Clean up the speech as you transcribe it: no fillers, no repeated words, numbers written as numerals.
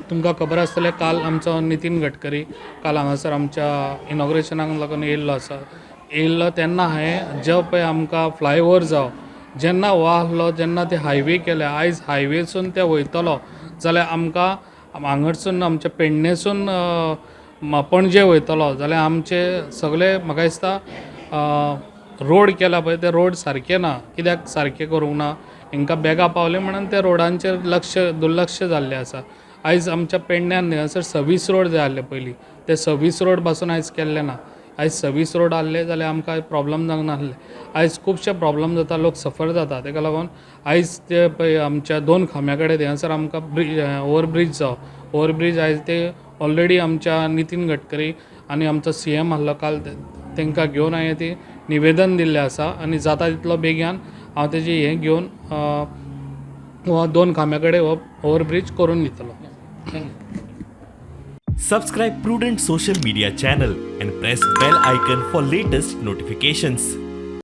तुमकां खबर आसतलें काल आमचो नितीन गडकरी काल हांगासर आमच्या इनॉग्रेशनाक लागून येयल्लो आसा. येयल्लो तेन्ना हांवें जो पळय आमकां फ्लायओवर जावं जेन्ना हो आसलो जेन्ना ते हायवे केले आयज हायवेसून ते वयतलो जाल्यार आमकां हांगारसून आमच्या पेडणेसून पणजे वयतलो जाल्यार आमचे सगळे म्हाका दिसता रोड केला पळय ते रोड सारके ना. कित्याक सारके करूंक ना हांकां बेगा पावले म्हणून त्या रोडांचेर दुर्लक्ष जाल्लें आसा. आयज आमच्या पेडण्यान हांगासर सर्वीस रोड जाय आसले पयलीं ते सर्वीस रोड पासून आयज केल्ले ना. आयज सर्वीस रोड आसले जाल्यार आमकां प्रॉब्लम जावंक नासले. आयज खुबशे प्रॉब्लम जाता लोक सफर जाता ताका लागून आयज ते पळय आमच्या 2 खांब्या कडेन हांगासर आमकां ओवरब्रीज जावं ओवरब्रीज आयज ते ऑलरेडी आमच्या नितीन गडकरी आनी आमचो CM आसलो काल तांकां घेवन हांवें ती निवेदन दिल्लें आसा आनी जाता तितलो बेगीन हांव तेजी हें घेवन हो 2 खांब्या कडेन हो ओवरब्रीज करून दितलो. Subscribe Prudent social media channel and press bell icon for latest notifications.